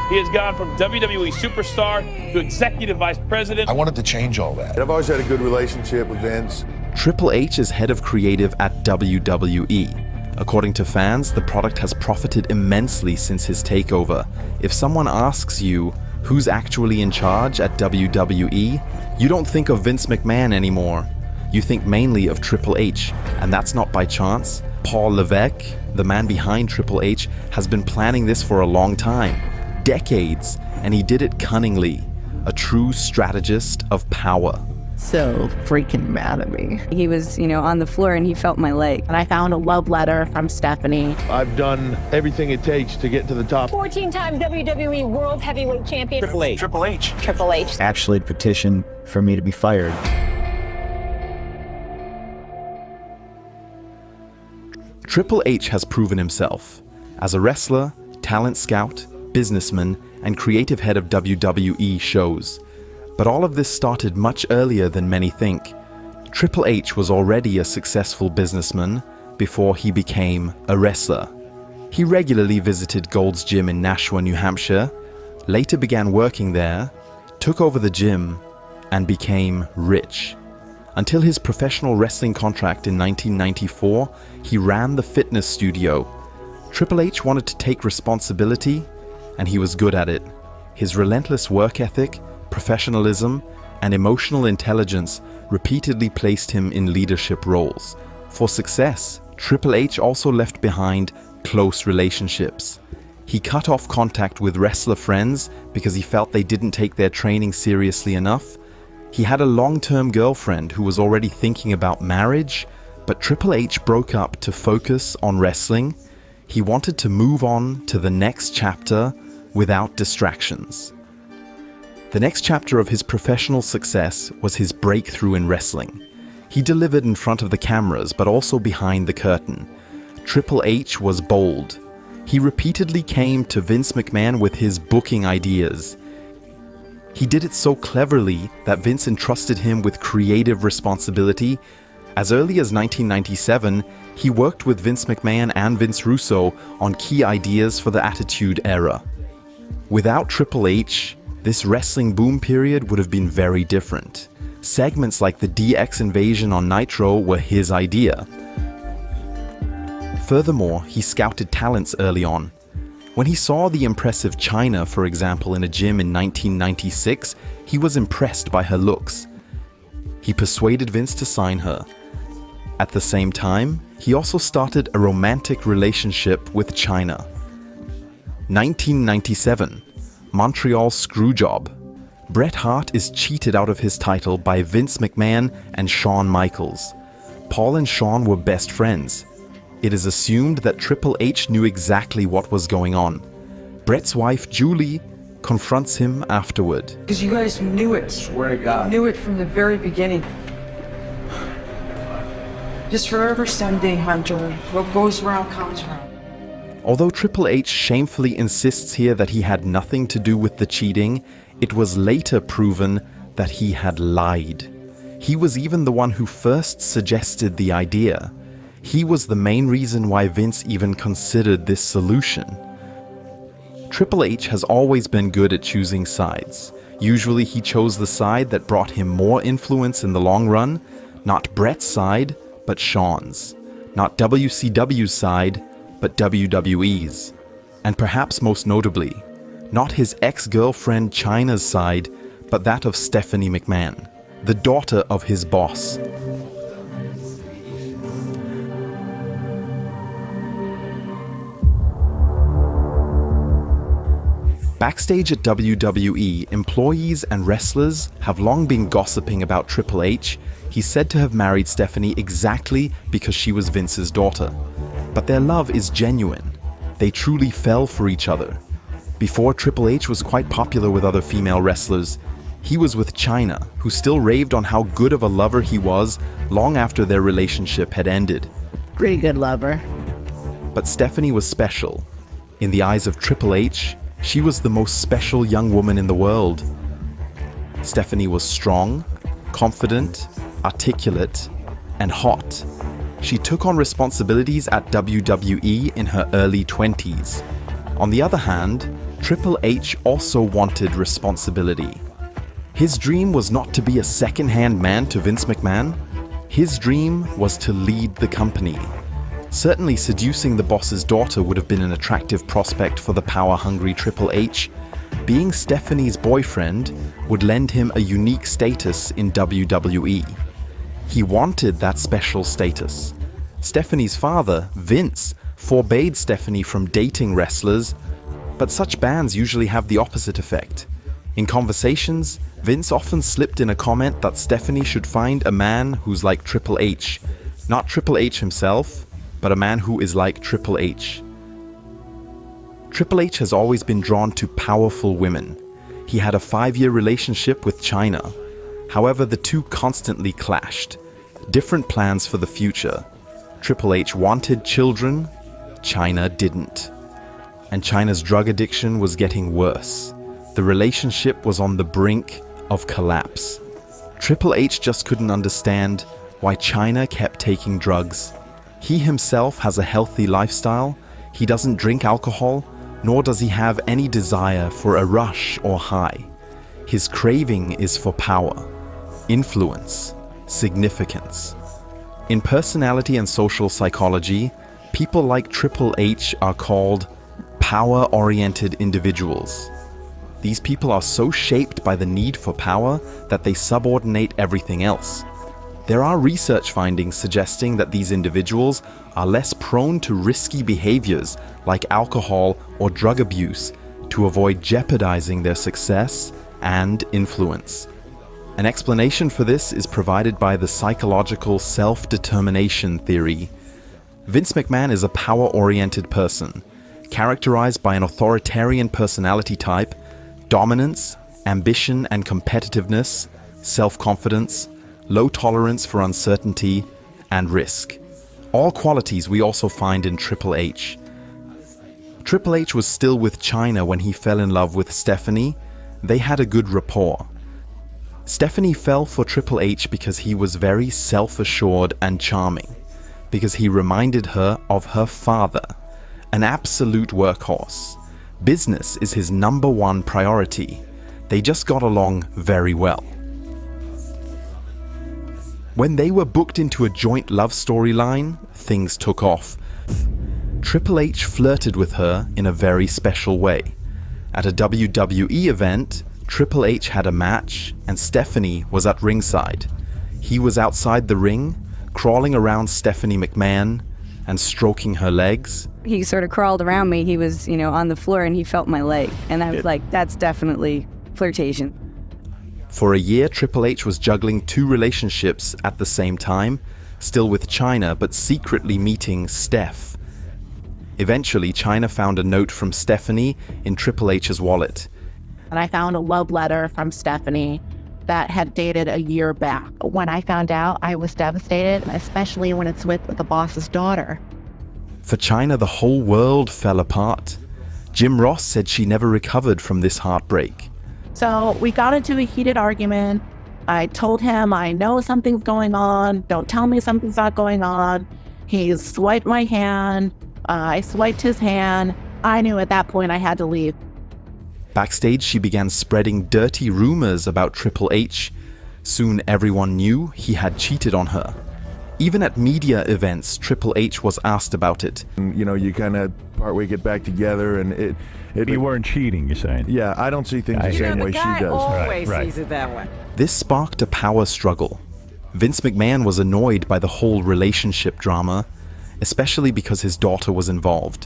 He has gone from WWE superstar to executive vice president. I wanted to change all that. I've always had a good relationship with Vince. Triple H is head of creative at WWE. According to fans, the product has profited immensely since his takeover. If someone asks you who's actually in charge at WWE, you don't think of Vince McMahon anymore. You think mainly of Triple H, and that's not by chance. 𝗗𝗦𝗣𝗬𝗥𝗚𝗚𝗧, the man behind Triple H, has been planning this for a long time, decades, and he did it cunningly, a true strategist of power. So freaking mad at me. He was, on the floor and he felt my leg. And I found a love letter from Stephanie. I've done everything it takes to get to the top. 14-time WWE World Heavyweight Champion. Triple H. Triple H. Triple H. Actually petitioned for me to be fired. Triple H has proven himself as a wrestler, talent scout, businessman, and creative head of WWE shows. But all of this started much earlier than many think. Triple H was already a successful businessman before he became a wrestler. He regularly visited Gold's Gym in Nashua, New Hampshire, later began working there, took over the gym, and became rich. Until his professional wrestling contract in 1994, he ran the fitness studio. Triple H wanted to take responsibility, and he was good at it. His relentless work ethic, professionalism, and emotional intelligence repeatedly placed him in leadership roles. For success, Triple H also left behind close relationships. He cut off contact with wrestler friends because he felt they didn't take their training seriously enough. He had a long-term girlfriend who was already thinking about marriage, but Triple H broke up to focus on wrestling. He wanted to move on to the next chapter without distractions. The next chapter of his professional success was his breakthrough in wrestling. He delivered in front of the cameras, but also behind the curtain. Triple H was bold. He repeatedly came to Vince McMahon with his booking ideas. He did it so cleverly that Vince entrusted him with creative responsibility. As early as 1997, he worked with Vince McMahon and Vince Russo on key ideas for the Attitude Era. Without Triple H, this wrestling boom period would have been very different. Segments like the DX invasion on Nitro were his idea. Furthermore, he scouted talents early on. When he saw the impressive Chyna, for example, in a gym in 1996, he was impressed by her looks. He persuaded Vince to sign her. At the same time, he also started a romantic relationship with Chyna. 1997, Montreal Screwjob. Bret Hart is cheated out of his title by Vince McMahon and Shawn Michaels. Paul and Shawn were best friends. It is assumed that Triple H knew exactly what was going on. Bret's wife, Julie, confronts him afterward. Because you guys knew it. Swear to God. Knew it from the very beginning. Just remember someday, Hunter, what goes around comes around. Although Triple H shamefully insists here that he had nothing to do with the cheating, it was later proven that he had lied. He was even the one who first suggested the idea. He was the main reason why Vince even considered this solution. Triple H has always been good at choosing sides. Usually he chose the side that brought him more influence in the long run, not Bret's side, but Shawn's. Not WCW's side, but WWE's. And perhaps most notably, not his ex-girlfriend Chyna's side, but that of Stephanie McMahon, the daughter of his boss. Backstage at WWE, employees and wrestlers have long been gossiping about Triple H. He's said to have married Stephanie exactly because she was Vince's daughter. But their love is genuine. They truly fell for each other. Before Triple H was quite popular with other female wrestlers, he was with Chyna, who still raved on how good of a lover he was long after their relationship had ended. Pretty good lover. But Stephanie was special. In the eyes of Triple H, she was the most special young woman in the world. Stephanie was strong, confident, articulate, and hot. She took on responsibilities at WWE in her early 20s. On the other hand, Triple H also wanted responsibility. His dream was not to be a second-hand man to Vince McMahon. His dream was to lead the company. Certainly seducing the boss's daughter would have been an attractive prospect for the power-hungry Triple H. Being Stephanie's boyfriend would lend him a unique status in WWE. He wanted that special status. Stephanie's father, Vince, forbade Stephanie from dating wrestlers, but such bans usually have the opposite effect. In conversations, Vince often slipped in a comment that Stephanie should find a man who's like Triple H. Not Triple H himself, but a man who is like Triple H. Triple H has always been drawn to powerful women. He had a 5-year relationship with Chyna. However, the two constantly clashed. Different plans for the future. Triple H wanted children, Chyna didn't. And Chyna's drug addiction was getting worse. The relationship was on the brink of collapse. Triple H just couldn't understand why Chyna kept taking drugs. He himself has a healthy lifestyle. He doesn't drink alcohol, nor does he have any desire for a rush or high. His craving is for power, influence, significance. In personality and social psychology, people like Triple H are called power-oriented individuals. These people are so shaped by the need for power that they subordinate everything else. There are research findings suggesting that these individuals are less prone to risky behaviors like alcohol or drug abuse to avoid jeopardizing their success and influence. An explanation for this is provided by the psychological self-determination theory. Vince McMahon is a power-oriented person, characterized by an authoritarian personality type, dominance, ambition and competitiveness, self-confidence, low tolerance for uncertainty, and risk. All qualities we also find in Triple H. Triple H was still with Chyna when he fell in love with Stephanie. They had a good rapport. Stephanie fell for Triple H because he was very self-assured and charming, because he reminded her of her father, an absolute workhorse. Business is his #1 priority. They just got along very well. When they were booked into a joint love storyline, things took off. Triple H flirted with her in a very special way. At a WWE event, Triple H had a match and Stephanie was at ringside. He was outside the ring, crawling around Stephanie McMahon and stroking her legs. He sort of crawled around me. He was, on the floor and he felt my leg. And I was like, that's definitely flirtation. For a year, Triple H was juggling 2 relationships at the same time, still with Chyna, but secretly meeting Steph. Eventually, Chyna found a note from Stephanie in Triple H's wallet. And I found a love letter from Stephanie that had dated a year back. When I found out, I was devastated, especially when it's with the boss's daughter. For Chyna, the whole world fell apart. Jim Ross said she never recovered from this heartbreak. So we got into a heated argument. I told him, I know something's going on. Don't tell me something's not going on. He swiped my hand. I swiped his hand. I knew at that point I had to leave. Backstage, she began spreading dirty rumors about Triple H. Soon everyone knew he had cheated on her. Even at media events, Triple H was asked about it. You kind of partway get back together, and you weren't cheating, you're saying? Yeah, I don't see things the same way she does. Always sees it that way. This sparked a power struggle. Vince McMahon was annoyed by the whole relationship drama, especially because his daughter was involved.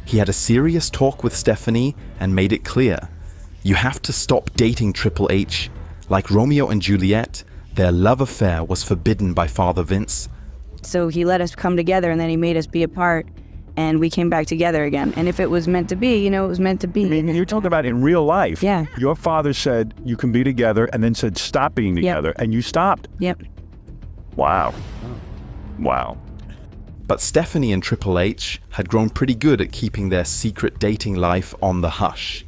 He had a serious talk with Stephanie and made it clear, you have to stop dating Triple H. Like Romeo and Juliet, their love affair was forbidden by Father Vince. So he let us come together and then he made us be apart and we came back together again. And if it was meant to be, it was meant to be. I mean, you're talking about in real life. Yeah. Your father said you can be together and then said stop being together, and you stopped. Yep. Wow. Wow. But Stephanie and Triple H had grown pretty good at keeping their secret dating life on the hush.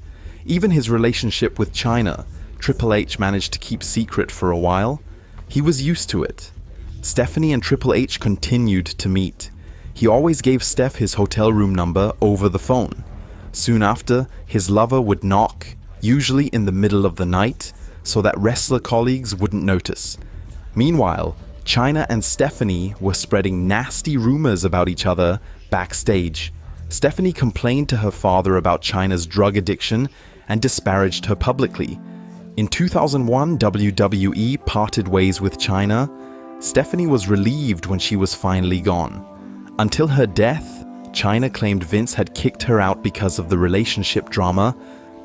Even his relationship with Chyna, Triple H managed to keep secret for a while. He was used to it. Stephanie and Triple H continued to meet. He always gave Steph his hotel room number over the phone. Soon after, his lover would knock, usually in the middle of the night, so that wrestler colleagues wouldn't notice. Meanwhile, Chyna and Stephanie were spreading nasty rumors about each other backstage. Stephanie complained to her father about Chyna's drug addiction and disparaged her publicly. In 2001, WWE parted ways with Chyna. Stephanie was relieved when she was finally gone. Until her death, Chyna claimed Vince had kicked her out because of the relationship drama,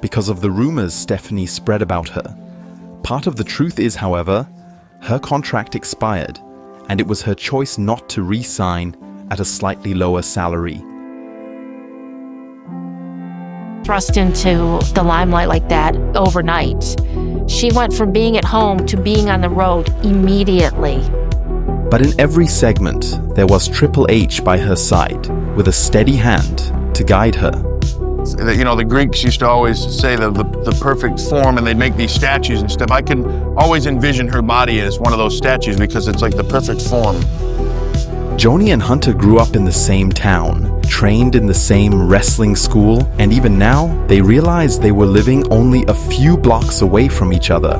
because of the rumors Stephanie spread about her. Part of the truth is, however, her contract expired, and it was her choice not to re-sign at a slightly lower salary. Thrust into the limelight like that overnight. She went from being at home to being on the road immediately. But in every segment, there was Triple H by her side, with a steady hand to guide her. You know, the Greeks used to always say the perfect form, and they'd make these statues and stuff. I can always envision her body as one of those statues because it's like the perfect form. Joanie and Hunter grew up in the same town, trained in the same wrestling school, and even now, they realized they were living only a few blocks away from each other.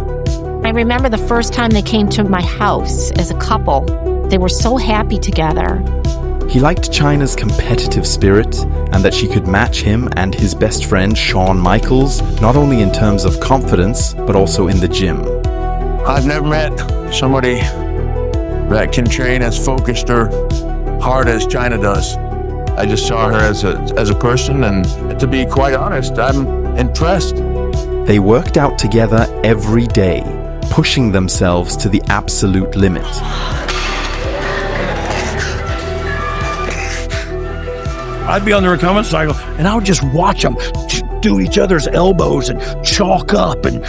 I remember the first time they came to my house as a couple. They were so happy together. He liked Chyna's competitive spirit and that she could match him and his best friend Shawn Michaels, not only in terms of confidence, but also in the gym. I've never met somebody that can train as focused or hard as Chyna does. I just saw her as a person, and to be quite honest, I'm impressed. They worked out together every day, pushing themselves to the absolute limit. I'd be on the recumbent cycle, and I would just watch them do each other's elbows and chalk up and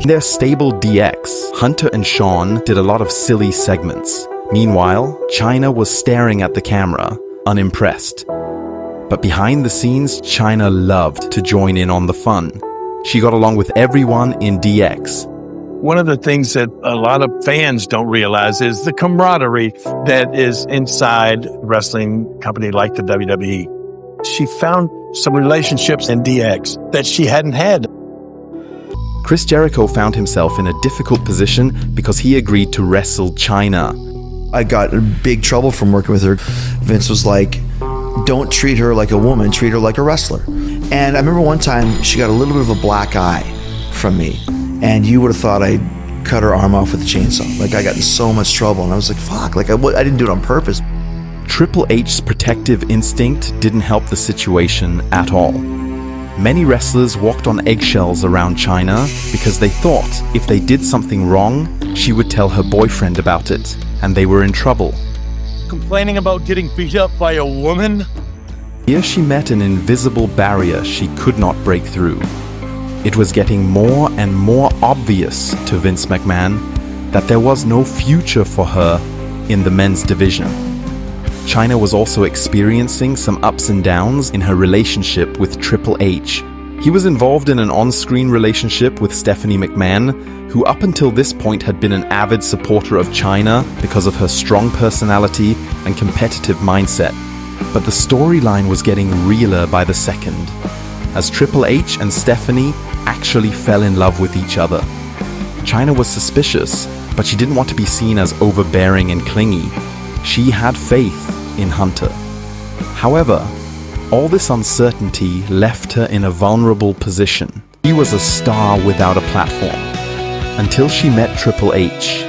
In their stable DX, Hunter and Shawn did a lot of silly segments. Meanwhile, Chyna was staring at the camera, unimpressed. But behind the scenes, Chyna loved to join in on the fun. She got along with everyone in DX. one of the things that a lot of fans don't realize is the camaraderie that is inside a wrestling company like the WWE. She found some relationships in DX that she hadn't had. Chris Jericho found himself in a difficult position because he agreed to wrestle Chyna. I got in big trouble from working with her. Vince was like, don't treat her like a woman, treat her like a wrestler. And I remember one time she got a little bit of a black eye from me, and you would have thought I cut her arm off with a chainsaw. Like, I got in so much trouble, and I was like, fuck, like I didn't do it on purpose. Triple H's protective instinct didn't help the situation at all. Many wrestlers walked on eggshells around Chyna because they thought if they did something wrong, she would tell her boyfriend about it, and they were in trouble. Complaining about getting beat up by a woman? Here she met an invisible barrier she could not break through. It was getting more and more obvious to Vince McMahon that there was no future for her in the men's division. Chyna was also experiencing some ups and downs in her relationship with Triple H. He was involved in an on-screen relationship with Stephanie McMahon, who up until this point had been an avid supporter of Chyna because of her strong personality and competitive mindset. But the storyline was getting realer by the second, as Triple H and Stephanie actually fell in love with each other. Chyna was suspicious, but she didn't want to be seen as overbearing and clingy. She had faith in Hunter. However, all this uncertainty left her in a vulnerable position. She was a star without a platform, until she met Triple H.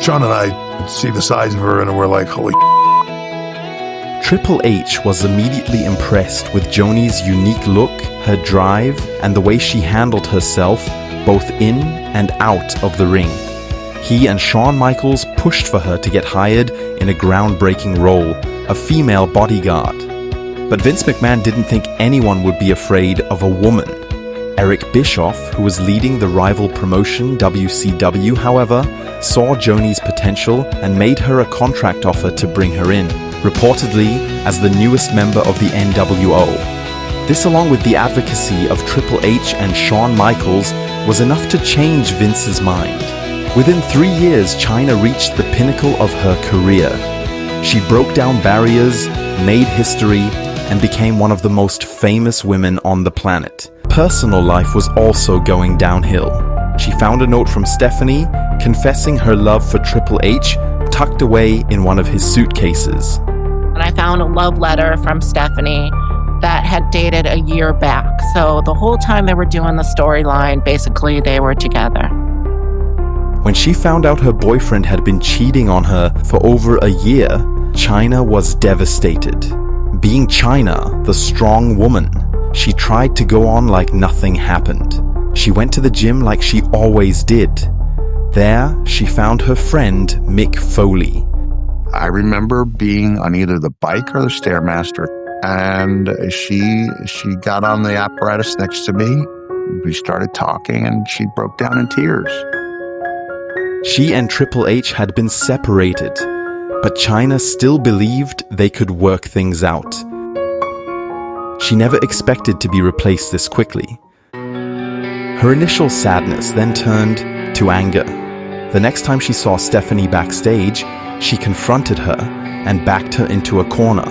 Shawn and I see the size of her and we're like, holy. Triple H was immediately impressed with Joanie's unique look, her drive, and the way she handled herself both in and out of the ring. He and Shawn Michaels pushed for her to get hired in a groundbreaking role, a female bodyguard. But Vince McMahon didn't think anyone would be afraid of a woman. Eric Bischoff, who was leading the rival promotion WCW, however, saw Joanie's potential and made her a contract offer to bring her in, reportedly as the newest member of the NWO. This, along with the advocacy of Triple H and Shawn Michaels, was enough to change Vince's mind. Within 3 years, Chyna reached the pinnacle of her career. She broke down barriers, made history, and became one of the most famous women on the planet. Personal life was also going downhill. She found a note from Stephanie confessing her love for Triple H tucked away in one of his suitcases. And I found a love letter from Stephanie that had dated a year back. So the whole time they were doing the storyline, basically they were together. When she found out her boyfriend had been cheating on her for over a year, Chyna was devastated. Being Chyna, the strong woman, she tried to go on like nothing happened. She went to the gym like she always did. There, she found her friend Mick Foley. I remember being on either the bike or the Stairmaster, and she got on the apparatus next to me. We started talking, and she broke down in tears. She and Triple H had been separated, but Chyna still believed they could work things out. She never expected to be replaced this quickly. Her initial sadness then turned to anger. The next time she saw Stephanie backstage, she confronted her and backed her into a corner.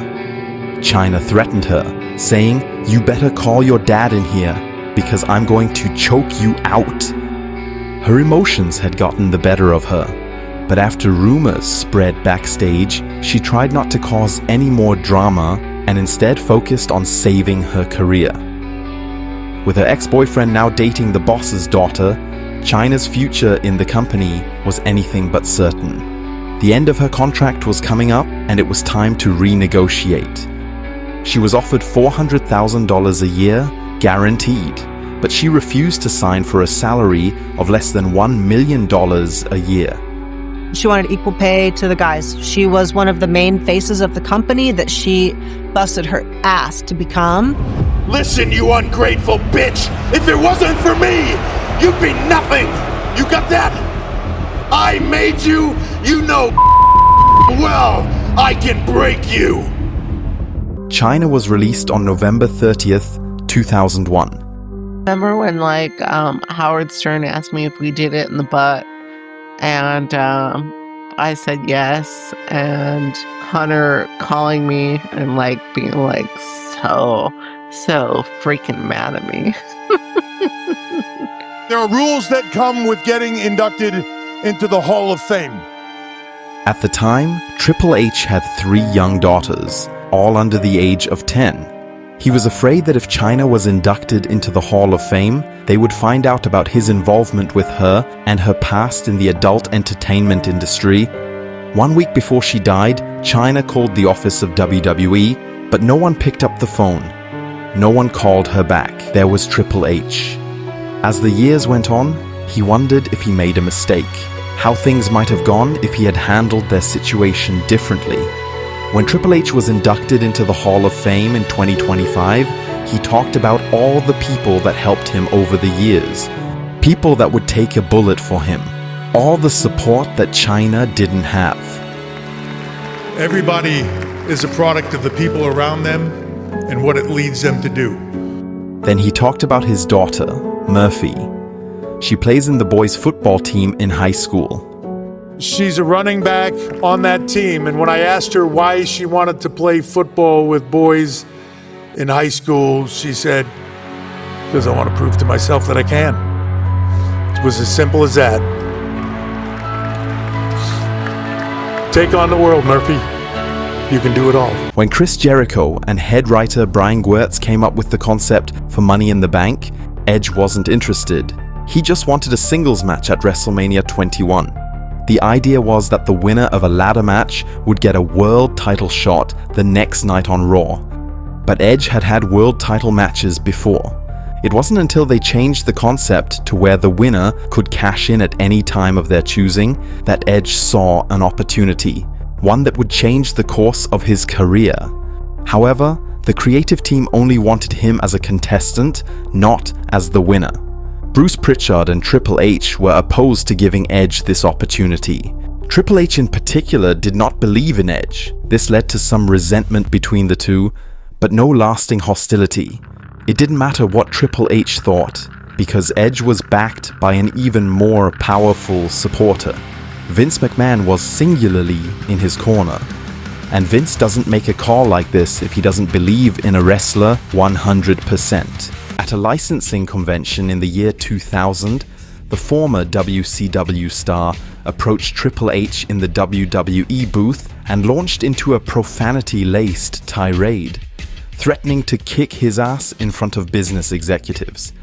Chyna threatened her, saying, "You better call your dad in here, because I'm going to choke you out." Her emotions had gotten the better of her, but after rumors spread backstage, she tried not to cause any more drama and instead focused on saving her career. With her ex-boyfriend now dating the boss's daughter, Chyna's future in the company was anything but certain. The end of her contract was coming up, and it was time to renegotiate. She was offered $400,000 a year, guaranteed, but she refused to sign for a salary of less than $1 million a year. She wanted equal pay to the guys. She was one of the main faces of the company that she busted her ass to become. Listen, you ungrateful bitch! If it wasn't for me, you'd be nothing! You got that? I made you, you know well, I can break you! Chyna was released on November 30th, 2001. Remember when Howard Stern asked me if we did it in the butt? And I said yes, and Hunter calling me and being so freaking mad at me. There are rules that come with getting inducted into the Hall of Fame. At the time, Triple H had 3 young daughters, all under the age of 10. He was afraid that if Chyna was inducted into the Hall of Fame, they would find out about his involvement with her and her past in the adult entertainment industry. 1 week before she died, Chyna called the office of WWE, but no one picked up the phone. No one called her back. There was Triple H. As the years went on, he wondered if he made a mistake, how things might have gone if he had handled their situation differently. When Triple H was inducted into the Hall of Fame in 2025, he talked about all the people that helped him over the years, people that would take a bullet for him, all the support that Chyna didn't have. Everybody is a product of the people around them and what it leads them to do. Then he talked about his daughter, Murphy. She plays in the boys' football team in high school. She's a running back on that team, and when I asked her why she wanted to play football with boys in high school, she said, "Because I want to prove to myself that I can." It was as simple as that. Take on the world, Murphy. You can do it all. When Chris Jericho and head writer Brian Gewirtz came up with the concept for Money in the Bank, Edge wasn't interested. He just wanted a singles match at WrestleMania 21. The idea was that the winner of a ladder match would get a world title shot the next night on Raw. But Edge had had world title matches before. It wasn't until they changed the concept to where the winner could cash in at any time of their choosing that Edge saw an opportunity, one that would change the course of his career. However, the creative team only wanted him as a contestant, not as the winner. Bruce Pritchard and Triple H were opposed to giving Edge this opportunity. Triple H in particular did not believe in Edge. This led to some resentment between the two, but no lasting hostility. It didn't matter what Triple H thought, because Edge was backed by an even more powerful supporter. Vince McMahon was singularly in his corner. And Vince doesn't make a call like this if he doesn't believe in a wrestler 100%. At a licensing convention in the year 2000, the former WCW star approached Triple H in the WWE booth and launched into a profanity-laced tirade, threatening to kick his ass in front of business executives.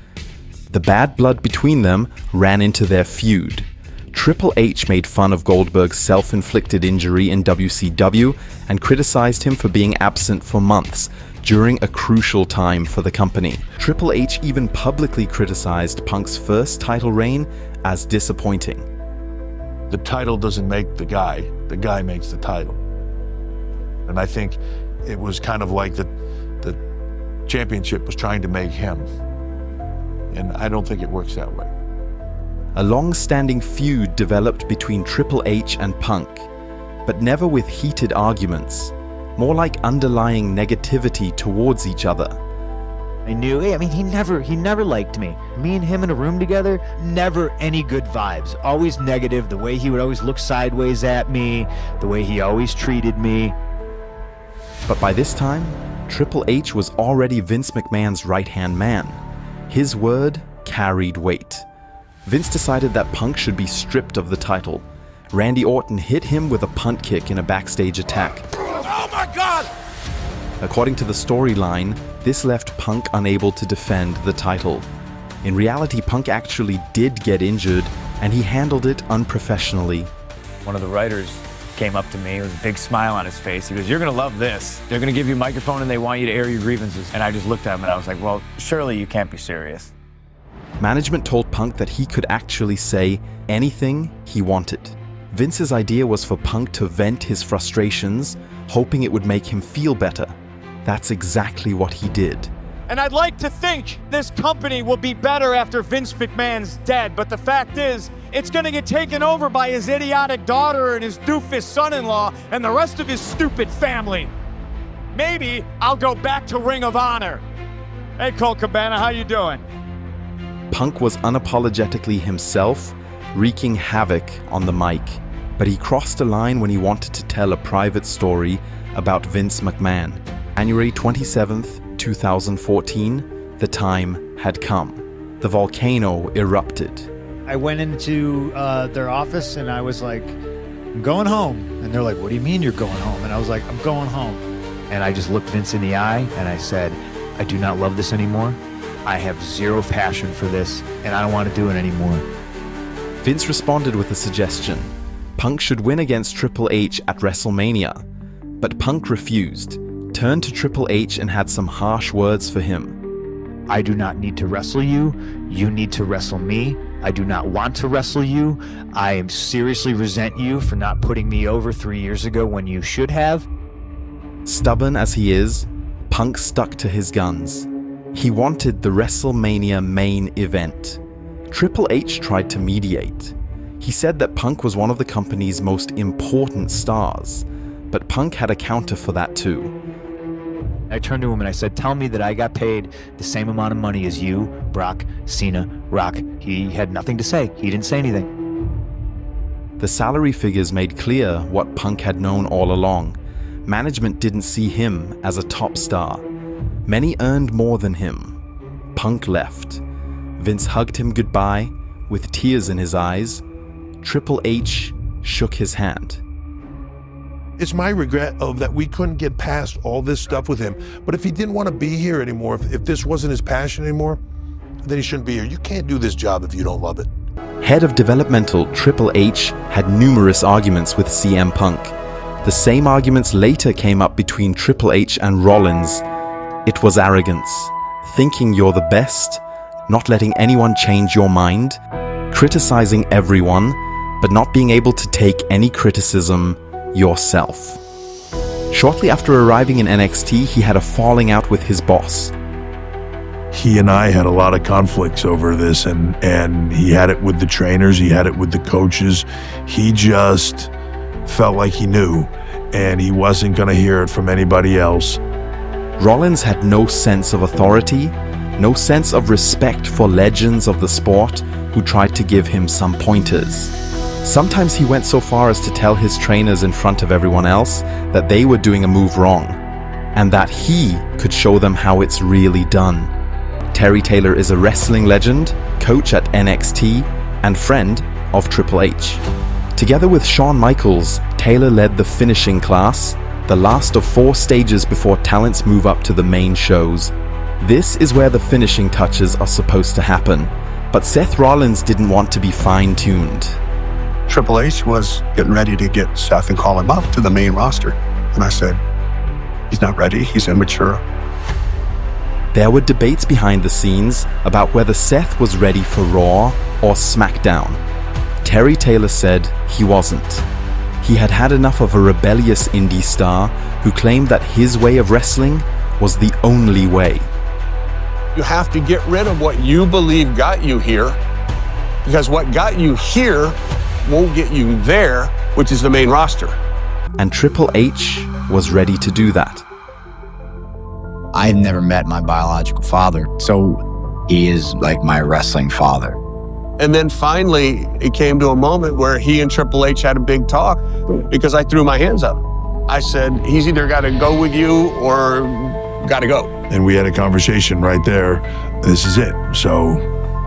The bad blood between them ran into their feud. Triple H made fun of Goldberg's self-inflicted injury in WCW and criticized him for being absent for months during a crucial time for the company. Triple H even publicly criticized Punk's first title reign as disappointing. The title doesn't make the guy makes the title. And I think it was kind of like the championship was trying to make him. And I don't think it works that way. A long-standing feud developed between Triple H and Punk, but never with heated arguments, more like underlying negativity towards each other. I knew, he never liked me. Me and him in a room together, never any good vibes. Always negative, the way he would always look sideways at me, the way he always treated me. But by this time, Triple H was already Vince McMahon's right-hand man. His word carried weight. Vince decided that Punk should be stripped of the title. Randy Orton hit him with a punt kick in a backstage attack. Oh my God! According to the storyline, this left Punk unable to defend the title. In reality, Punk actually did get injured, and he handled it unprofessionally. One of the writers came up to me with a big smile on his face. He goes, "You're gonna love this. They're gonna give you a microphone and they want you to air your grievances." And I just looked at him and I was like, well, surely you can't be serious. Management told Punk that he could actually say anything he wanted. Vince's idea was for Punk to vent his frustrations, hoping it would make him feel better. That's exactly what he did. And I'd like to think this company will be better after Vince McMahon's dead, but the fact is, it's gonna get taken over by his idiotic daughter and his doofus son-in-law and the rest of his stupid family. Maybe I'll go back to Ring of Honor. Hey, Colt Cabana, how you doing? Punk was unapologetically himself, wreaking havoc on the mic. But he crossed a line when he wanted to tell a private story about Vince McMahon. January 27th, 2014, the time had come. The volcano erupted. I went into their office and I was like, I'm going home. And they're like, what do you mean you're going home? And I was like, I'm going home. And I just looked Vince in the eye and I said, I do not love this anymore. I have zero passion for this and I don't want to do it anymore. Vince responded with a suggestion. Punk should win against Triple H at WrestleMania. But Punk refused, turned to Triple H and had some harsh words for him. I do not need to wrestle you. You need to wrestle me. I do not want to wrestle you. I seriously resent you for not putting me over 3 years ago when you should have. Stubborn as he is, Punk stuck to his guns. He wanted the WrestleMania main event. Triple H tried to mediate. He said that Punk was one of the company's most important stars, but Punk had a counter for that too. I turned to him and I said, tell me that I got paid the same amount of money as you, Brock, Cena, Rock. He had nothing to say. He didn't say anything. The salary figures made clear what Punk had known all along. Management didn't see him as a top star. Many earned more than him. Punk left. Vince hugged him goodbye with tears in his eyes. Triple H shook his hand. It's my regret of that we couldn't get past all this stuff with him. But if he didn't want to be here anymore, if this wasn't his passion anymore, then he shouldn't be here. You can't do this job if you don't love it. Head of developmental Triple H had numerous arguments with CM Punk. The same arguments later came up between Triple H and Rollins. It was arrogance, thinking you're the best, not letting anyone change your mind, criticizing everyone, but not being able to take any criticism yourself. Shortly after arriving in NXT, he had a falling out with his boss. He and I had a lot of conflicts over this, and he had it with the trainers, he had it with the coaches. He just felt like he knew, and he wasn't going to hear it from anybody else. Rollins had no sense of authority, no sense of respect for legends of the sport who tried to give him some pointers. Sometimes he went so far as to tell his trainers in front of everyone else that they were doing a move wrong, and that he could show them how it's really done. Terry Taylor is a wrestling legend, coach at NXT, and friend of Triple H. Together with Shawn Michaels, Taylor led the finishing class, the last of 4 stages before talents move up to the main shows. This is where the finishing touches are supposed to happen, but Seth Rollins didn't want to be fine-tuned. Triple H was getting ready to get Seth and call him up to the main roster. And I said, he's not ready, he's immature. There were debates behind the scenes about whether Seth was ready for Raw or SmackDown. Terry Taylor said he wasn't. He had had enough of a rebellious indie star who claimed that his way of wrestling was the only way. You have to get rid of what you believe got you here, because what got you here won't get you there, which is the main roster. And Triple H was ready to do that. I had never met my biological father, so he is like my wrestling father. And then finally, it came to a moment where he and Triple H had a big talk because I threw my hands up. I said, he's either got to go with you or got to go. And we had a conversation right there. This is it. So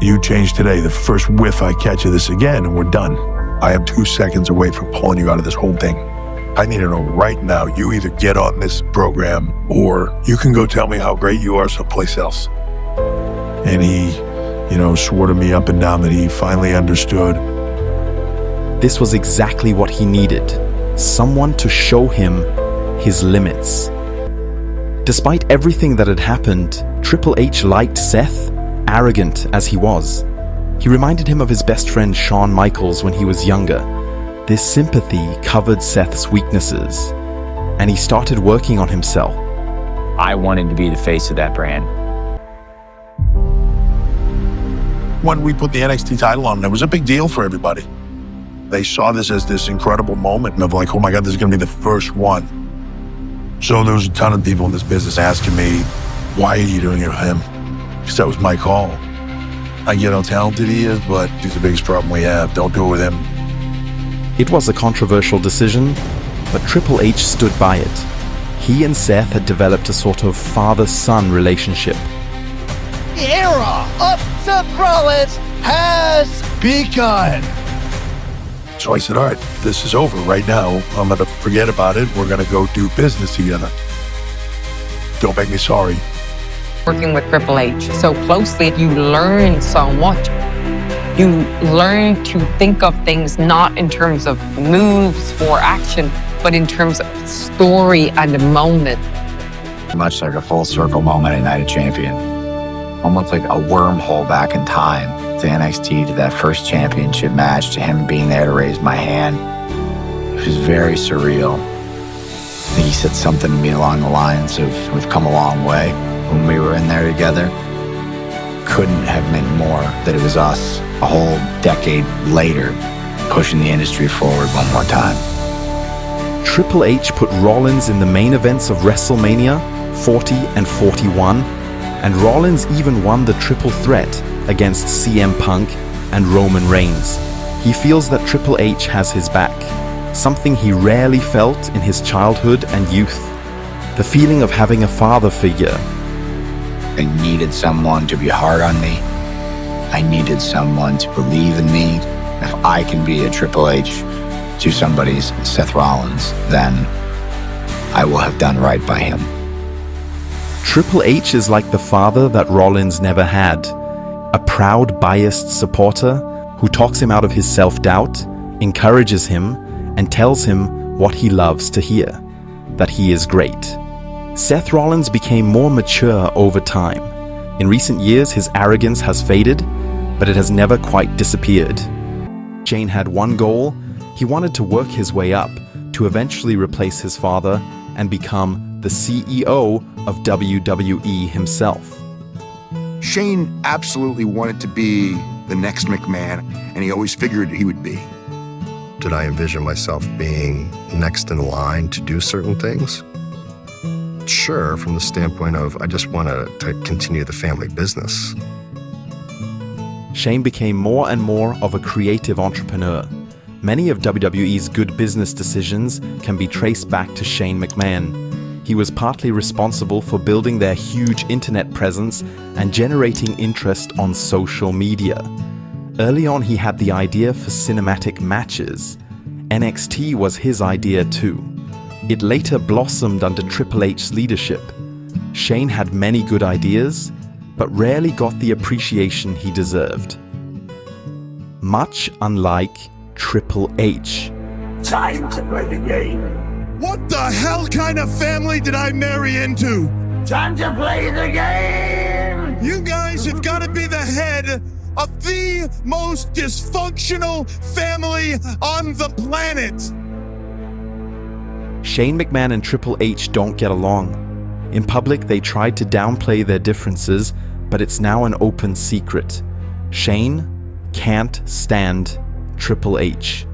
you change today. The first whiff I catch of this again, and we're done. I am 2 seconds away from pulling you out of this whole thing. I need to know right now, you either get on this program or you can go tell me how great you are someplace else. And he, swore to me up and down that he finally understood. This was exactly what he needed. Someone to show him his limits. Despite everything that had happened, Triple H liked Seth, arrogant as he was. He reminded him of his best friend Shawn Michaels when he was younger. This sympathy covered Seth's weaknesses, and he started working on himself. I wanted to be the face of that brand. When we put the NXT title on, it was a big deal for everybody. They saw this as this incredible moment of like, oh my God, this is going to be the first one. So there was a ton of people in this business asking me, why are you doing it with him? Because that was my call. I get how talented he is, but he's the biggest problem we have. Don't do it with him. It was a controversial decision, but Triple H stood by it. He and Seth had developed a sort of father-son relationship. The era of Seth Rollins has begun. So I said, all right, this is over right now. I'm going to forget about it. We're going to go do business together. Don't make me sorry. Working with Triple H so closely, you learn so much. You learn to think of things not in terms of moves or action, but in terms of story and a moment. Much like a full circle moment at Night of Champion. Almost like a wormhole back in time to NXT, to that first championship match, to him being there to raise my hand. It was very surreal. I think he said something to me along the lines of, we've come a long way. When we were in there together, couldn't have meant more that it was us a whole decade later pushing the industry forward one more time. Triple H put Rollins in the main events of WrestleMania 40 and 41, and Rollins even won the triple threat against CM Punk and Roman Reigns. He feels that Triple H has his back, something he rarely felt in his childhood and youth. The feeling of having a father figure. I needed someone to be hard on me. I needed someone to believe in me. If I can be a Triple H to somebody's Seth Rollins, then I will have done right by him. Triple H is like the father that Rollins never had. A proud, biased supporter who talks him out of his self-doubt, encourages him, and tells him what he loves to hear, that he is great. Seth Rollins became more mature over time. In recent years, his arrogance has faded, but it has never quite disappeared. Shane had one goal. He wanted to work his way up to eventually replace his father and become the CEO of WWE himself. Shane absolutely wanted to be the next McMahon, and he always figured he would be. Did I envision myself being next in line to do certain things? Sure, from the standpoint of I just want to continue the family business. Shane became more and more of a creative entrepreneur, Many of WWE's good business decisions can be traced back to Shane McMahon. He was partly responsible for building their huge internet presence and generating interest on social media. Early on, he had the idea for cinematic matches. NXT was his idea too. It later blossomed under Triple H's leadership. Shane had many good ideas, but rarely got the appreciation he deserved. Much unlike Triple H. Time to play the game. What the hell kind of family did I marry into? Time to play the game. You guys have got to be the head of the most dysfunctional family on the planet. Shane McMahon and Triple H don't get along. In public, they tried to downplay their differences, but it's now an open secret. Shane can't stand Triple H.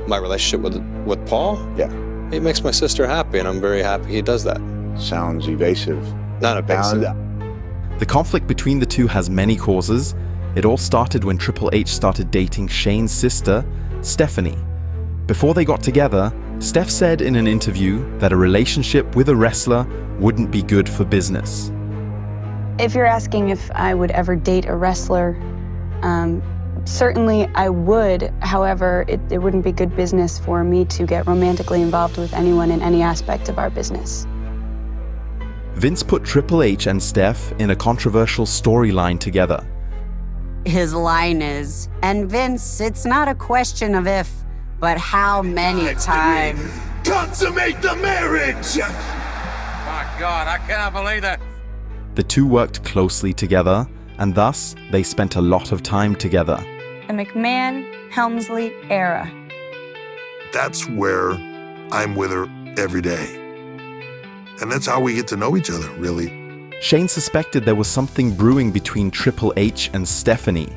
My relationship with Paul? Yeah. It makes my sister happy, and I'm very happy he does that. Sounds evasive. Not evasive. The conflict between the two has many causes. It all started when Triple H started dating Shane's sister, Stephanie. Before they got together, Steph said in an interview that a relationship with a wrestler wouldn't be good for business. If you're asking if I would ever date a wrestler, certainly I would. However, it wouldn't be good business for me to get romantically involved with anyone in any aspect of our business. Vince put Triple H and Steph in a controversial storyline together. His line is, and Vince, it's not a question of if, but how many times. Consummate the marriage! My God, I cannot believe that. The two worked closely together, and thus they spent a lot of time together. The McMahon-Helmsley era. That's where I'm with her every day. And that's how we get to know each other, really. Shane suspected there was something brewing between Triple H and Stephanie.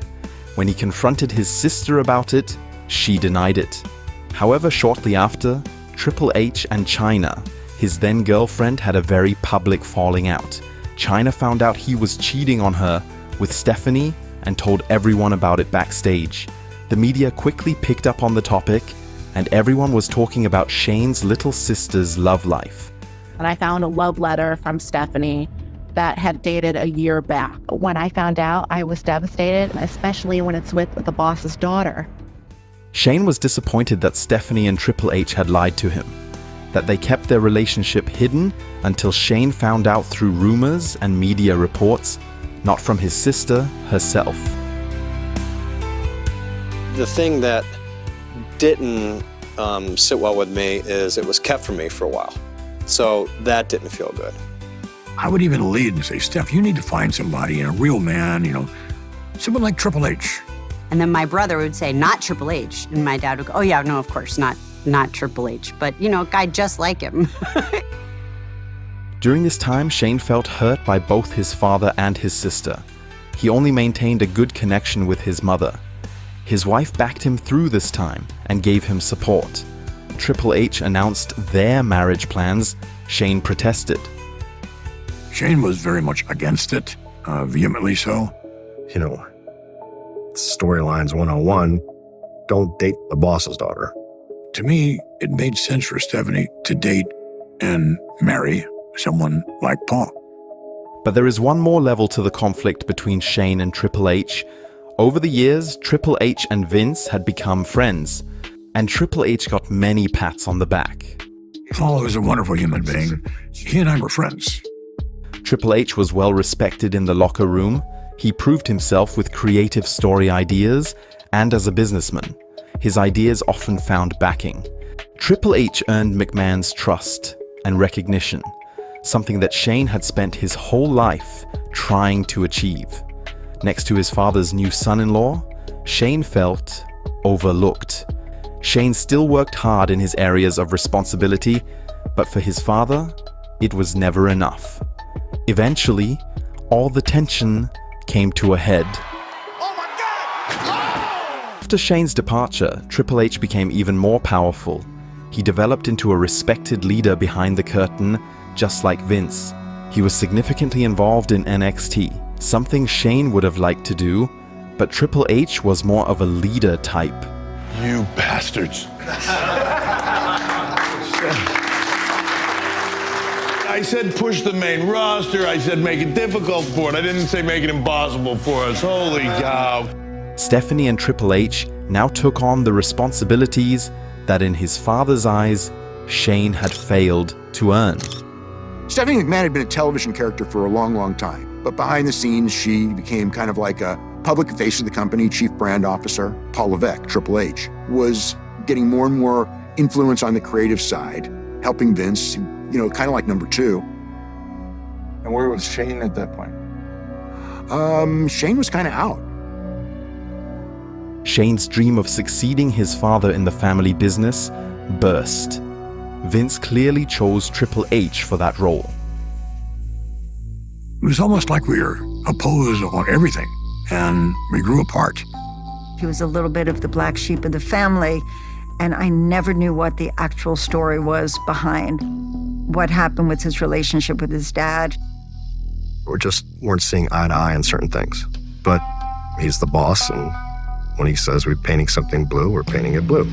When he confronted his sister about it, she denied it. However, shortly after, Triple H and Chyna, his then girlfriend, had a very public falling out. Chyna found out he was cheating on her with Stephanie and told everyone about it backstage. The media quickly picked up on the topic, and everyone was talking about Shane's little sister's love life. And I found a love letter from Stephanie that had dated a year back. When I found out, I was devastated, especially when it's with the boss's daughter. Shane was disappointed that Stephanie and Triple H had lied to him, that they kept their relationship hidden until Shane found out through rumors and media reports, not from his sister herself. The thing that didn't sit well with me is it was kept from me for a while. So that didn't feel good. I would even lead and say, Steph, you need to find somebody, a real man, someone like Triple H. And then my brother would say, not Triple H. And my dad would go, oh yeah, no, of course, not Triple H, but a guy just like him. During this time, Shane felt hurt by both his father and his sister. He only maintained a good connection with his mother. His wife backed him through this time and gave him support. Triple H announced their marriage plans. Shane protested. Shane was very much against it, vehemently so. Storylines 101, don't date the boss's daughter. To me, it made sense for Stephanie to date and marry someone like Paul. But there is one more level to the conflict between Shane and Triple H. Over the years, Triple H and Vince had become friends, and Triple H got many pats on the back. Paul was a wonderful human being. He and I were friends. Triple H was well respected in the locker room. He proved himself with creative story ideas and as a businessman. His ideas often found backing. Triple H earned McMahon's trust and recognition, something that Shane had spent his whole life trying to achieve. Next to his father's new son-in-law, Shane felt overlooked. Shane still worked hard in his areas of responsibility, but for his father, it was never enough. Eventually, all the tension came to a head. After Shane's departure, Triple H became even more powerful. He developed into a respected leader behind the curtain, just like Vince. He was significantly involved in NXT, something Shane would have liked to do, but Triple H was more of a leader type. You bastards. I said push the main roster. I said make it difficult for it. I didn't say make it impossible for us. Holy cow. Stephanie and Triple H now took on the responsibilities that in his father's eyes, Shane had failed to earn. Stephanie McMahon had been a television character for a long, long time. But behind the scenes, she became kind of like a public face of the company, chief brand officer. Paul Levesque, Triple H, was getting more and more influence on the creative side, helping Vince, kind of like number two. And where was Shane at that point? Shane was kind of out. Shane's dream of succeeding his father in the family business burst. Vince clearly chose Triple H for that role. It was almost like we were opposed on everything, and we grew apart. He was a little bit of the black sheep of the family, and I never knew what the actual story was behind what happened with his relationship with his dad. We just weren't seeing eye to eye on certain things. But he's the boss, and when he says we're painting something blue, we're painting it blue.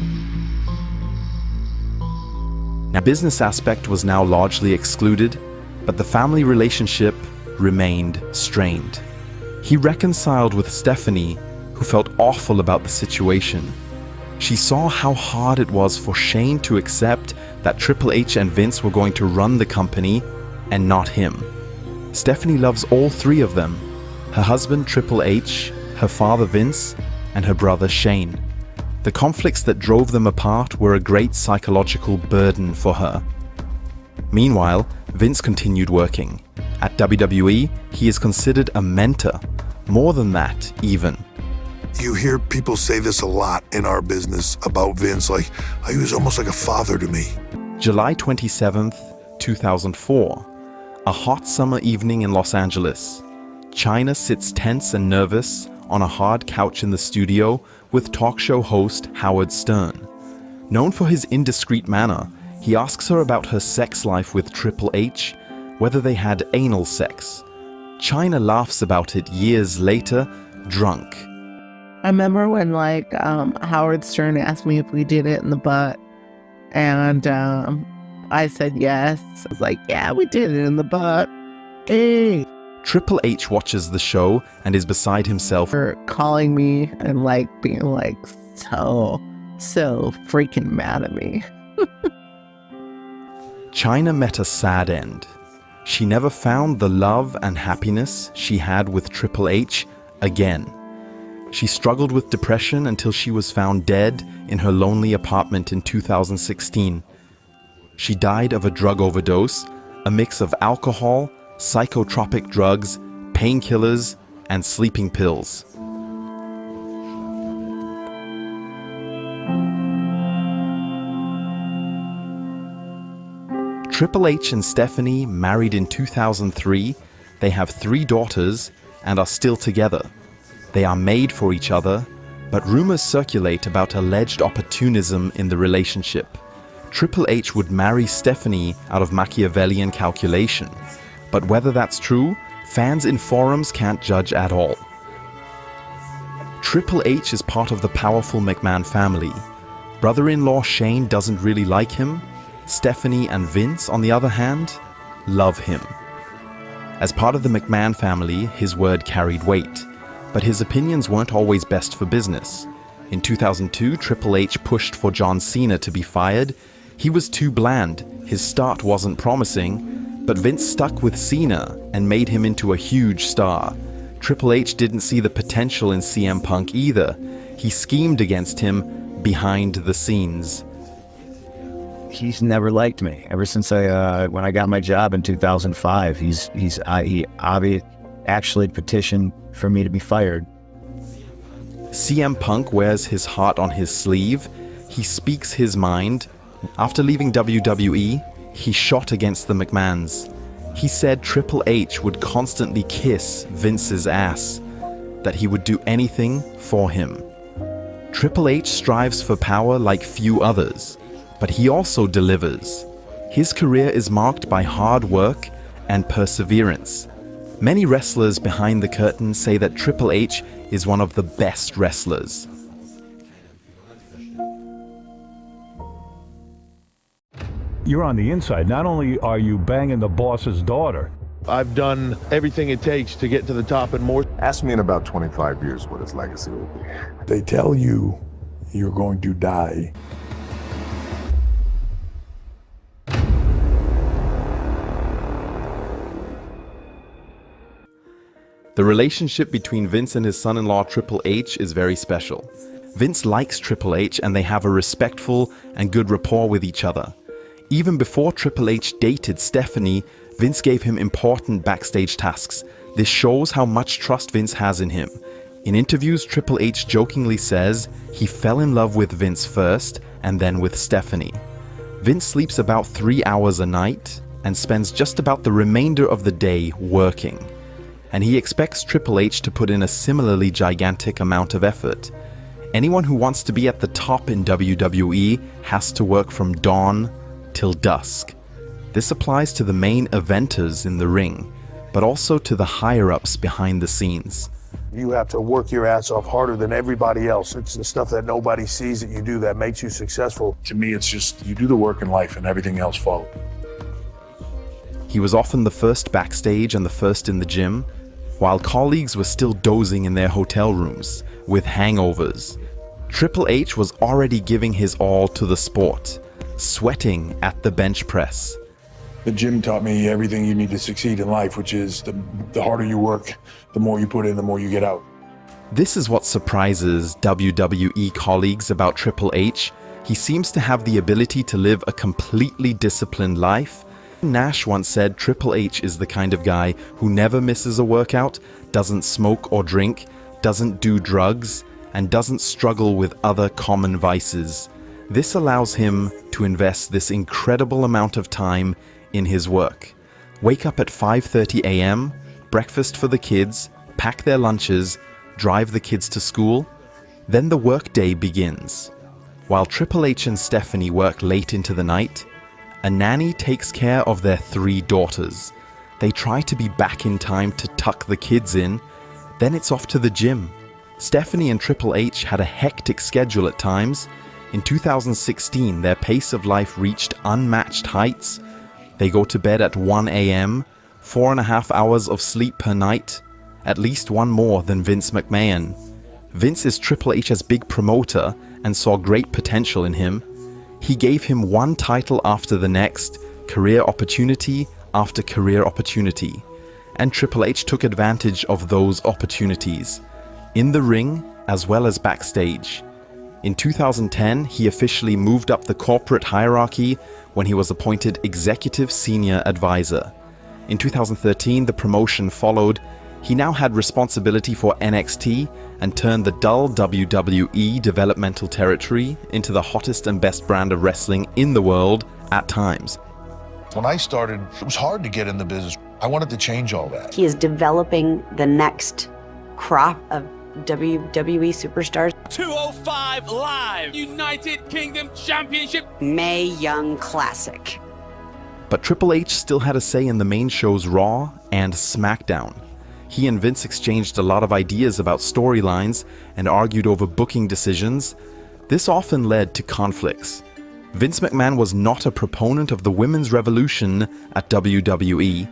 Now, business aspect was now largely excluded, but the family relationship remained strained. He reconciled with Stephanie, who felt awful about the situation. She saw how hard it was for Shane to accept that Triple H and Vince were going to run the company and not him. Stephanie loves all three of them: her husband Triple H, her father Vince, and her brother Shane. The conflicts that drove them apart were a great psychological burden for her. Meanwhile, Vince continued working. At WWE, he is considered a mentor. More than that, even. You hear people say this a lot in our business about Vince, like he was almost like a father to me. July 27th, 2004. A hot summer evening in Los Angeles. Chyna sits tense and nervous on a hard couch in the studio with talk show host Howard Stern. Known for his indiscreet manner, he asks her about her sex life with Triple H, whether they had anal sex. Chyna laughs about it years later, drunk. I remember when Howard Stern asked me if we did it in the butt, and I said yes. I was like, yeah, we did it in the butt. Hey. Triple H watches the show and is beside himself. For calling me and being so freaking mad at me. Chyna met a sad end. She never found the love and happiness she had with Triple H again. She struggled with depression until she was found dead in her lonely apartment in 2016. She died of a drug overdose, a mix of alcohol, psychotropic drugs, painkillers, and sleeping pills. Triple H and Stephanie married in 2003. They have 3 daughters and are still together. They are made for each other, but rumors circulate about alleged opportunism in the relationship. Triple H would marry Stephanie out of Machiavellian calculation. But whether that's true, fans in forums can't judge at all. Triple H is part of the powerful McMahon family. Brother-in-law Shane doesn't really like him. Stephanie and Vince, on the other hand, love him. As part of the McMahon family, his word carried weight, but his opinions weren't always best for business. In 2002, Triple H pushed for John Cena to be fired. He was too bland, his start wasn't promising, but Vince stuck with Cena and made him into a huge star. Triple H didn't see the potential in CM Punk either. He schemed against him behind the scenes. He's never liked me ever since when I got my job in 2005. He actually petitioned for me to be fired. CM Punk wears his heart on his sleeve. He speaks his mind. After leaving WWE, he shot against the McMahons. He said Triple H would constantly kiss Vince's ass, that he would do anything for him. Triple H strives for power like few others, but he also delivers. His career is marked by hard work and perseverance. Many wrestlers behind the curtain say that Triple H is one of the best wrestlers. You're on the inside. Not only are you banging the boss's daughter, I've done everything it takes to get to the top and more. Ask me in about 25 years what his legacy will be. They tell you you're going to die. The relationship between Vince and his son-in-law Triple H is very special. Vince likes Triple H and they have a respectful and good rapport with each other. Even before Triple H dated Stephanie, Vince gave him important backstage tasks. This shows how much trust Vince has in him. In interviews, Triple H jokingly says he fell in love with Vince first and then with Stephanie. Vince sleeps about 3 hours a night and spends just about the remainder of the day working. And he expects Triple H to put in a similarly gigantic amount of effort. Anyone who wants to be at the top in WWE has to work from dawn till dusk. This applies to the main eventers in the ring, but also to the higher-ups behind the scenes. You have to work your ass off harder than everybody else. It's the stuff that nobody sees that you do that makes you successful. To me, it's just you do the work in life and everything else follows. He was often the first backstage and the first in the gym, while colleagues were still dozing in their hotel rooms with hangovers. Triple H was already giving his all to the sport, sweating at the bench press. The gym taught me everything you need to succeed in life, which is the harder you work, the more you put in, the more you get out. This is what surprises WWE colleagues about Triple H. He seems to have the ability to live a completely disciplined life. Nash once said Triple H is the kind of guy who never misses a workout, doesn't smoke or drink, doesn't do drugs, and doesn't struggle with other common vices. This allows him to invest this incredible amount of time in his work. Wake up at 5:30 a.m., breakfast for the kids, pack their lunches, drive the kids to school. Then the workday begins. While Triple H and Stephanie work late into the night, a nanny takes care of their 3 daughters. They try to be back in time to tuck the kids in, then it's off to the gym. Stephanie and Triple H had a hectic schedule at times. In 2016, their pace of life reached unmatched heights. They go to bed at 1 a.m., 4.5 hours of sleep per night, at least one more than Vince McMahon. Vince is Triple H's big promoter and saw great potential in him. He gave him one title after the next, career opportunity after career opportunity. And Triple H took advantage of those opportunities, in the ring as well as backstage. In 2010, he officially moved up the corporate hierarchy when he was appointed Executive Senior Advisor. In 2013, the promotion followed. He now had responsibility for NXT and turned the dull WWE developmental territory into the hottest and best brand of wrestling in the world at times. When I started, it was hard to get in the business. I wanted to change all that. He is developing the next crop of WWE superstars. 205 Live United Kingdom Championship Mae Young Classic. But Triple H still had a say in the main shows Raw and SmackDown. He and Vince exchanged a lot of ideas about storylines and argued over booking decisions. This often led to conflicts. Vince McMahon was not a proponent of the women's revolution at WWE,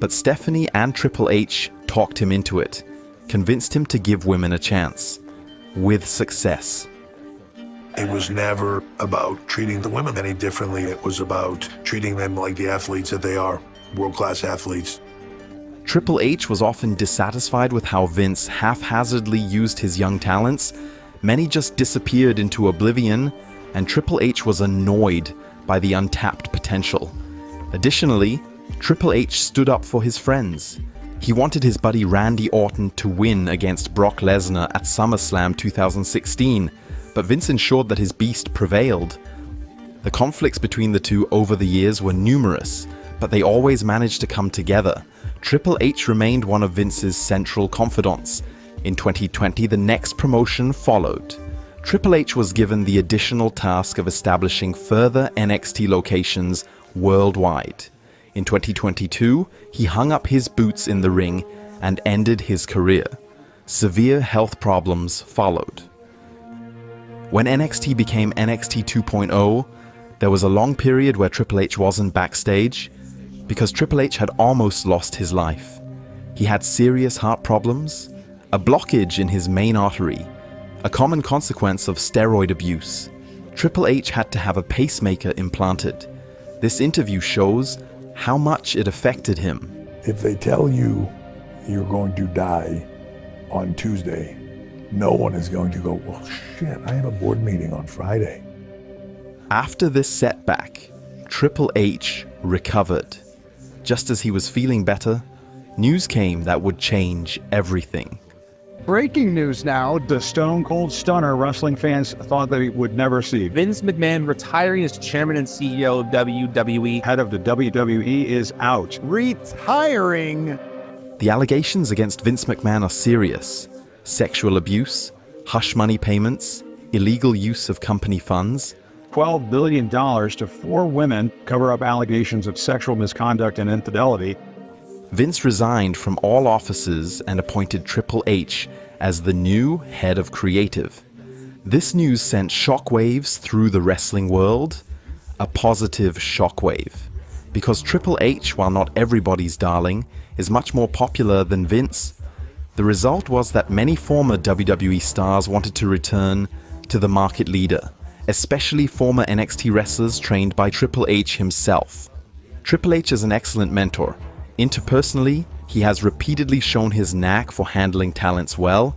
but Stephanie and Triple H talked him into it, convinced him to give women a chance, with success. It was never about treating the women any differently. It was about treating them like the athletes that they are, world-class athletes. Triple H was often dissatisfied with how Vince haphazardly used his young talents. Many just disappeared into oblivion, and Triple H was annoyed by the untapped potential. Additionally, Triple H stood up for his friends. He wanted his buddy Randy Orton to win against Brock Lesnar at SummerSlam 2016, but Vince ensured that his beast prevailed. The conflicts between the two over the years were numerous, but they always managed to come together. Triple H remained one of Vince's central confidants. In 2020, the next promotion followed. Triple H was given the additional task of establishing further NXT locations worldwide. In 2022, he hung up his boots in the ring and ended his career. Severe health problems followed. When NXT became NXT 2.0, There was a long period where Triple H wasn't backstage because Triple H had almost lost his life. He had serious heart problems, a blockage in his main artery, a common consequence of steroid abuse. Triple H had to have a pacemaker implanted. This interview shows how much it affected him. If they tell you you're going to die on Tuesday, no one is going to go, well, shit, I have a board meeting on Friday. After this setback, Triple H recovered. Just as he was feeling better, news came that would change everything. Breaking news now, the Stone Cold Stunner wrestling fans thought they would never see. Vince McMahon retiring as chairman and CEO of WWE. Head of the WWE is out. Retiring! The allegations against Vince McMahon are serious. Sexual abuse, hush money payments, illegal use of company funds. $12 billion to 4 women cover up allegations of sexual misconduct and infidelity. Vince resigned from all offices and appointed Triple H as the new head of creative. This news sent shockwaves through the wrestling world, a positive shockwave. Because Triple H, while not everybody's darling, is much more popular than Vince, the result was that many former WWE stars wanted to return to the market leader, especially former NXT wrestlers trained by Triple H himself. Triple H is an excellent mentor. Interpersonally, he has repeatedly shown his knack for handling talents well.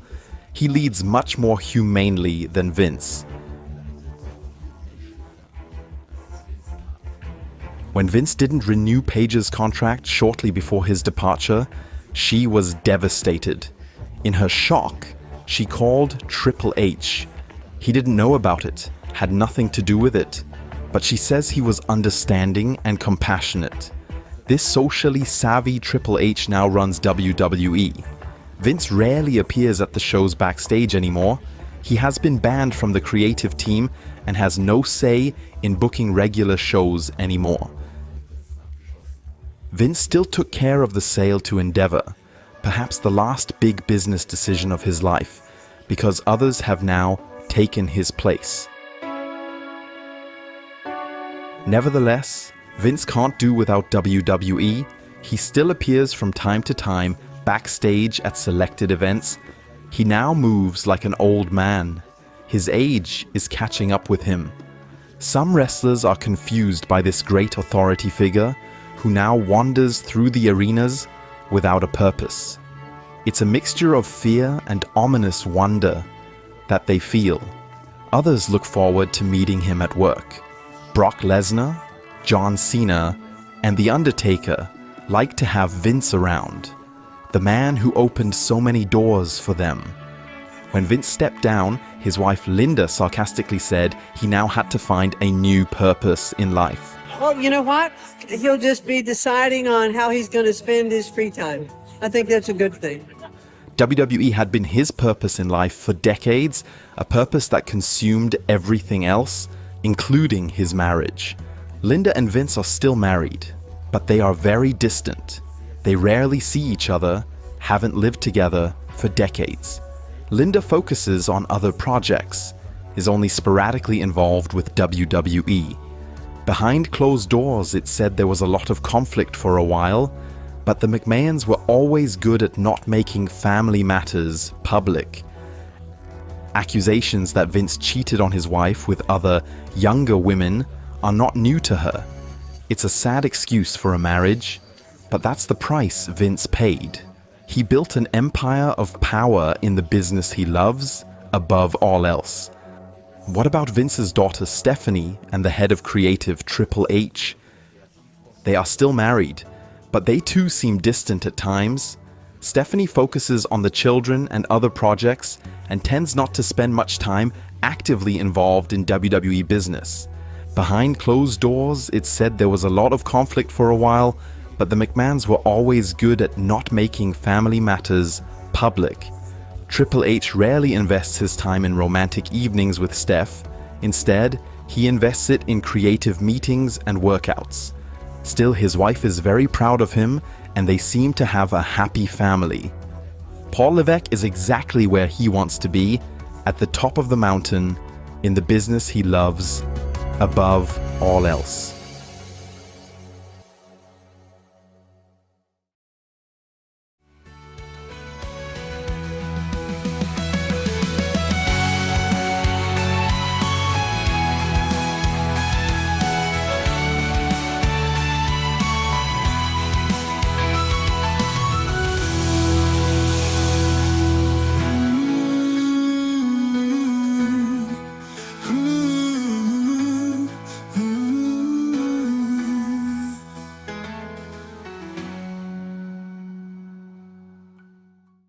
He leads much more humanely than Vince. When Vince didn't renew Paige's contract shortly before his departure, she was devastated. In her shock, she called Triple H. He didn't know about it, had nothing to do with it, but she says he was understanding and compassionate. This socially savvy Triple H now runs WWE. Vince rarely appears at the shows backstage anymore. He has been banned from the creative team and has no say in booking regular shows anymore. Vince still took care of the sale to Endeavor, perhaps the last big business decision of his life, because others have now taken his place. Nevertheless, Vince can't do without WWE. He still appears from time to time backstage at selected events. He now moves like an old man. His age is catching up with him. Some wrestlers are confused by this great authority figure who now wanders through the arenas without a purpose. It's a mixture of fear and ominous wonder that they feel. Others look forward to meeting him at work. Brock Lesnar, John Cena, and The Undertaker like to have Vince around, the man who opened so many doors for them. When Vince stepped down, his wife Linda sarcastically said he now had to find a new purpose in life. Well, you know what? He'll just be deciding on how he's going to spend his free time. I think that's a good thing. WWE had been his purpose in life for decades, a purpose that consumed everything else, including his marriage. Linda and Vince are still married, but they are very distant. They rarely see each other, haven't lived together for decades. Linda focuses on other projects, is only sporadically involved with WWE. Behind closed doors, it said there was a lot of conflict for a while, but the McMahons were always good at not making family matters public. Accusations that Vince cheated on his wife with other, younger women are not new to her. It's a sad excuse for a marriage, but that's the price Vince paid. He built an empire of power in the business he loves above all else. What about Vince's daughter Stephanie and the head of creative Triple H? They are still married, but they too seem distant at times. Stephanie focuses on the children and other projects and tends not to spend much time actively involved in WWE business. Behind closed doors, it said there was a lot of conflict for a while, but the McMahons were always good at not making family matters public. Triple H rarely invests his time in romantic evenings with Steph. Instead, he invests it in creative meetings and workouts. Still, his wife is very proud of him, and they seem to have a happy family. Paul Levesque is exactly where he wants to be, at the top of the mountain, in the business he loves above all else.